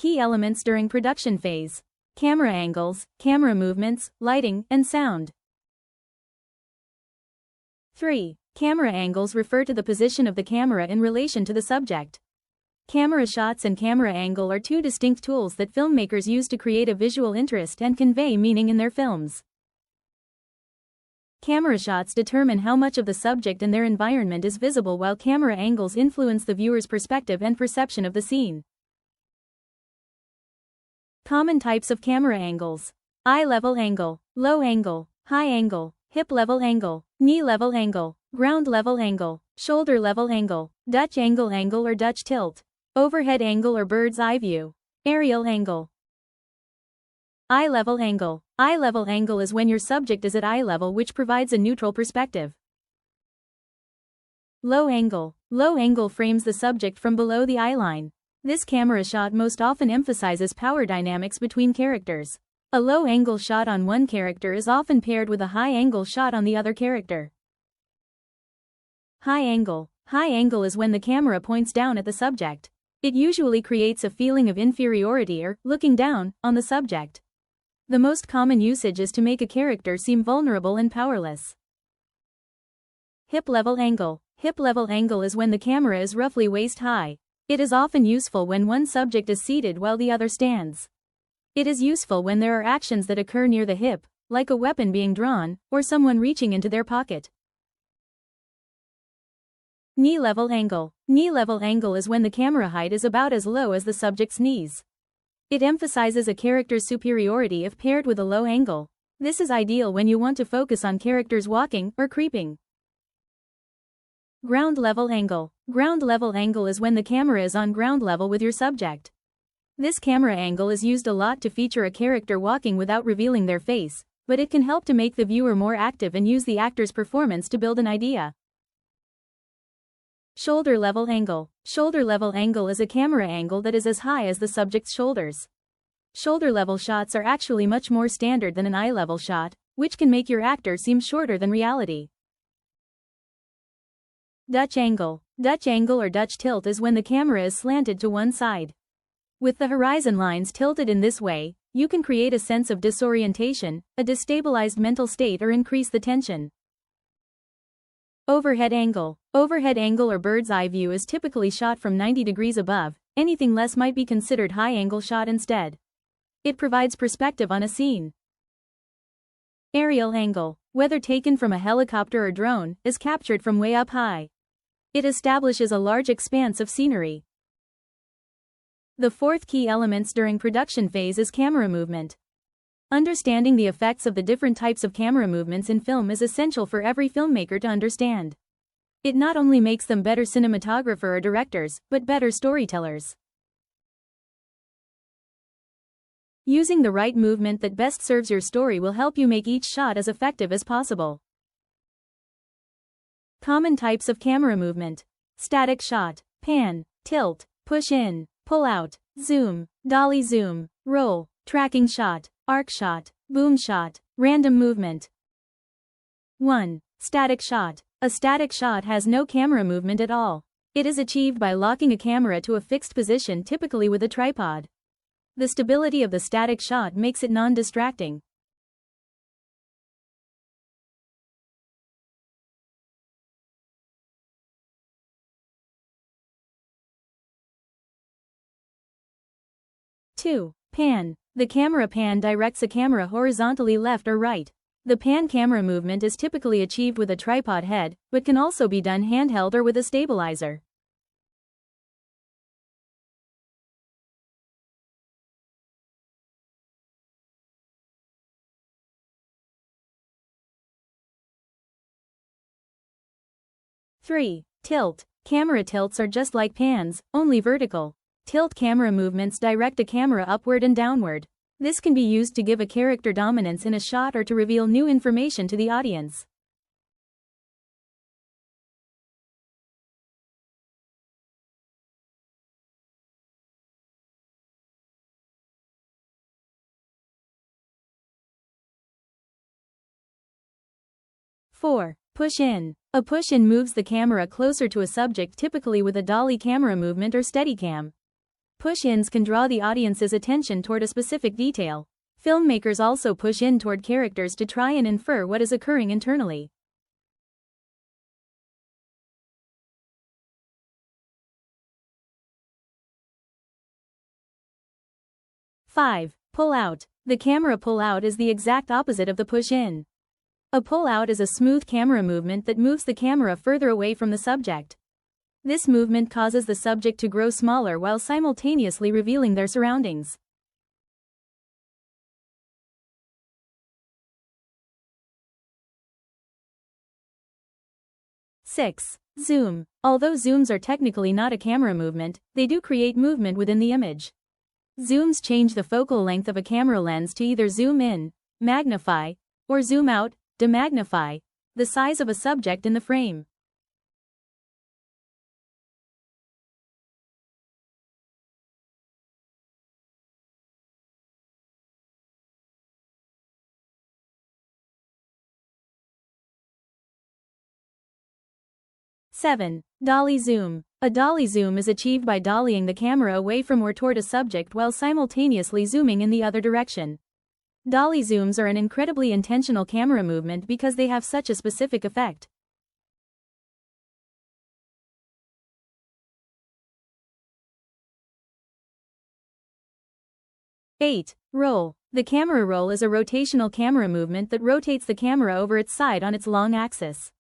Key elements during production phase: camera angles, camera movements, lighting, and sound. 3. Camera angles refer to the position of the camera in relation to the subject. Camera shots and camera angle are two distinct tools that filmmakers use to create a visual interest and convey meaning in their films. Camera shots determine how much of the subject and their environment is visible, while camera angles influence the viewer's perspective and perception of the scene. Common types of camera angles: eye level angle, low angle, high angle, hip level angle, knee level angle, ground level angle, shoulder level angle, Dutch angle or Dutch tilt, overhead angle or bird's eye view, aerial angle. Eye level angle. Eye level angle is when your subject is at eye level, which provides a neutral perspective. Low angle. Low angle frames the subject from below the eye line. This camera shot most often emphasizes power dynamics between characters. A low angle shot on one character is often paired with a high angle shot on the other character. High angle. High angle is when the camera points down at the subject. It usually creates a feeling of inferiority or looking down on the subject. The most common usage is to make a character seem vulnerable and powerless. Hip level angle. Hip level angle is when the camera is roughly waist high. It is often useful when one subject is seated while the other stands. It is useful when there are actions that occur near the hip, like a weapon being drawn, or someone reaching into their pocket. Knee level angle. Knee level angle is when the camera height is about as low as the subject's knees. It emphasizes a character's superiority if paired with a low angle. This is ideal when you want to focus on characters walking or creeping. Ground level angle. Ground level angle is when the camera is on ground level with your subject. This camera angle is used a lot to feature a character walking without revealing their face, but it can help to make the viewer more active and use the actor's performance to build an idea. Shoulder level angle. Shoulder level angle is a camera angle that is as high as the subject's shoulders. Shoulder level shots are actually much more standard than an eye level shot, which can make your actor seem shorter than reality. Dutch angle. Dutch angle or Dutch tilt is when the camera is slanted to one side. With the horizon lines tilted in this way, you can create a sense of disorientation, a destabilized mental state, or increase the tension. Overhead angle. Overhead angle or bird's eye view is typically shot from 90 degrees above. Anything less might be considered high angle shot instead. It provides perspective on a scene. Aerial angle, whether taken from a helicopter or drone, is captured from way up high. It establishes a large expanse of scenery. The fourth key elements during production phase is camera movement. Understanding the effects of the different types of camera movements in film is essential for every filmmaker to understand. It not only makes them better cinematographer or directors, but better storytellers. Using the right movement that best serves your story will help you make each shot as effective as possible. Common types of camera movement: static shot, pan, tilt, push in, pull out, zoom, dolly zoom, roll, tracking shot, arc shot, boom shot, random movement. 1. Static shot. A static shot has no camera movement at all. It is achieved by locking a camera to a fixed position, typically with a tripod. The stability of the static shot makes it non-distracting. Two. Pan. The camera pan directs a camera horizontally left or right. The pan camera movement is typically achieved with a tripod head, but can also be done handheld or with a stabilizer. Three. Tilt. Camera tilts are just like pans, only vertical. Tilt camera movements direct a camera upward and downward. This can be used to give a character dominance in a shot or to reveal new information to the audience. Four. Push in. A push-in moves the camera closer to a subject, typically with a dolly camera movement or Steadicam. Push-ins can draw the audience's attention toward a specific detail. Filmmakers also push in toward characters to try and infer what is occurring internally. 5. Pull out. The camera pull-out is the exact opposite of the push-in. A pull-out is a smooth camera movement that moves the camera further away from the subject. This movement causes the subject to grow smaller while simultaneously revealing their surroundings. 6. Zoom. Although zooms are technically not a camera movement, they do create movement within the image. Zooms change the focal length of a camera lens to either zoom in, magnify, or zoom out, demagnify, the size of a subject in the frame. 7. Dolly zoom. A dolly zoom is achieved by dollying the camera away from or toward a subject while simultaneously zooming in the other direction. Dolly zooms are an incredibly intentional camera movement because they have such a specific effect. 8. Roll. The camera roll is a rotational camera movement that rotates the camera over its side on its long axis.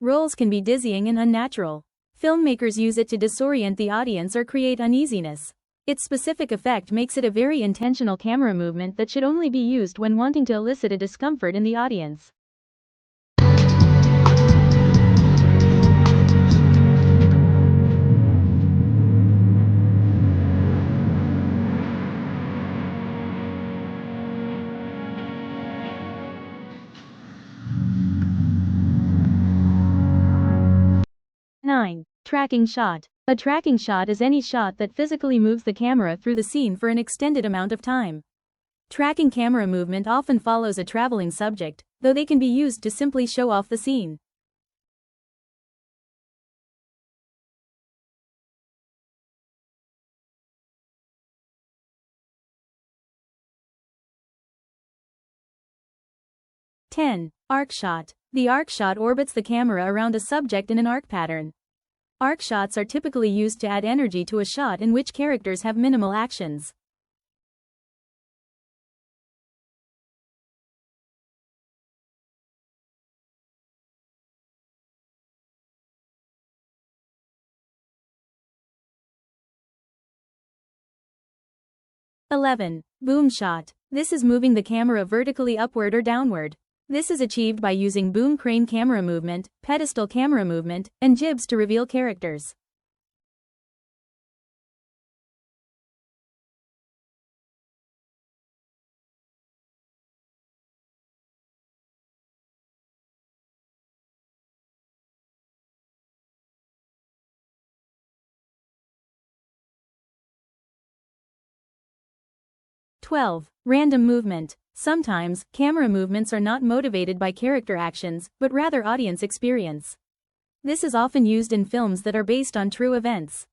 Rolls can be dizzying and unnatural. Filmmakers use it to disorient the audience or create uneasiness. Its specific effect makes it a very intentional camera movement that should only be used when wanting to elicit a discomfort in the audience. Tracking shot. A tracking shot is any shot that physically moves the camera through the scene for an extended amount of time. Tracking camera movement often follows a traveling subject, though they can be used to simply show off the scene. Arc shot. The arc shot orbits the camera around a subject in an arc pattern. Arc shots are typically used to add energy to a shot in which characters have minimal actions. Boom shot. This is moving the camera vertically upward or downward. This is achieved by using boom crane camera movement, pedestal camera movement, and jibs to reveal characters. Random movement. Sometimes, camera movements are not motivated by character actions, but rather audience experience. This is often used in films that are based on true events.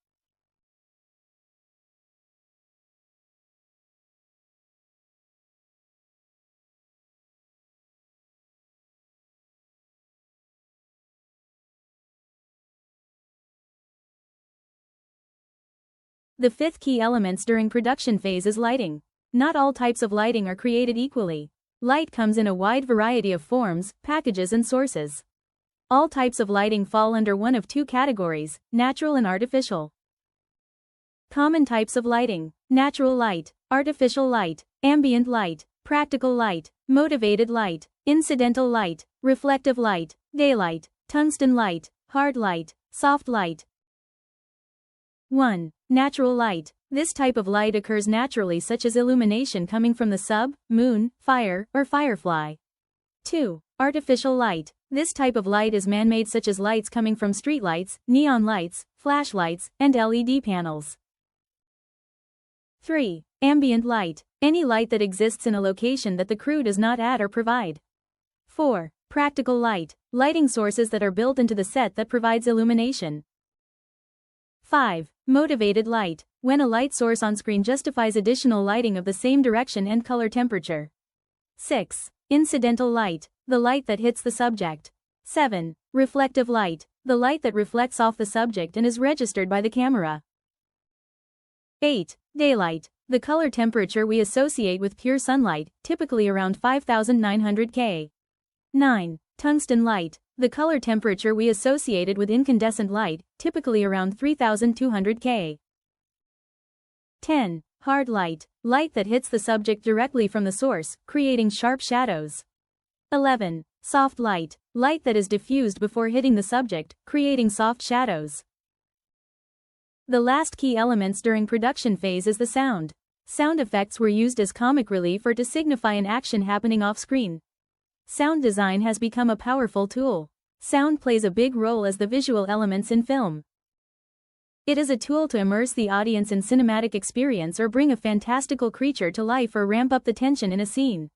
The fifth key elements during production phase is lighting. Not all types of lighting are created equally. Light comes in a wide variety of forms, packages and sources. All types of lighting fall under one of two categories, natural and artificial. Common types of lighting: natural light, artificial light, ambient light, practical light, motivated light, incidental light, reflective light, daylight, tungsten light, hard light, soft light. 1. Natural light. This type of light occurs naturally, such as illumination coming from the sun, moon, fire, or firefly. 2. Artificial light. This type of light is man-made, such as lights coming from streetlights, neon lights, flashlights, and LED panels. 3. Ambient light. Any light that exists in a location that the crew does not add or provide. 4. Practical light. Lighting sources that are built into the set that provides illumination. 5. Motivated light. When a light source on screen justifies additional lighting of the same direction and color temperature. 6. Incidental light. The light that hits the subject. 7. Reflective light. The light that reflects off the subject and is registered by the camera. 8. Daylight. The color temperature we associate with pure sunlight, typically around 5900 K. 9. Tungsten light. The color temperature we associated with incandescent light, typically around 3200 K. 10. Hard light. Light that hits the subject directly from the source, creating sharp shadows. 11. Soft light. Light that is diffused before hitting the subject, creating soft shadows. The last key elements during production phase is the sound. Sound effects were used as comic relief or to signify an action happening off-screen. Sound design has become a powerful tool. Sound plays a big role as the visual elements in film. It is a tool to immerse the audience in cinematic experience or bring a fantastical creature to life or ramp up the tension in a scene.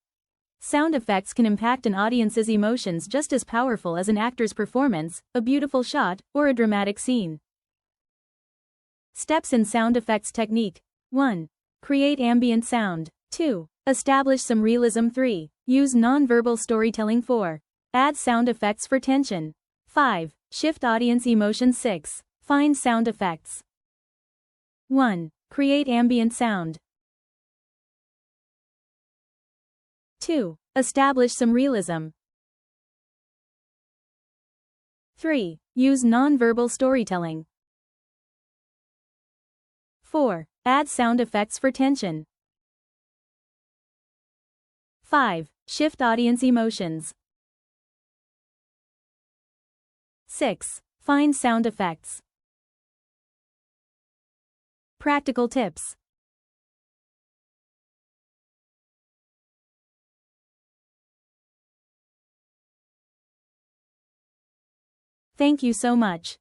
Sound effects can impact an audience's emotions just as powerful as an actor's performance, a beautiful shot, or a dramatic scene. Steps in sound effects technique. 1. Create ambient sound. 2. Establish some realism. 3. Use non-verbal storytelling. 4. Add sound effects for tension. 5. Shift audience emotion. 6. Find sound effects. 1. Create ambient sound. 2. Establish some realism. 3. Use non-verbal storytelling. 4. Add sound effects for tension. 5. Shift audience emotions. 6. Find sound effects. Practical tips. Thank you so much.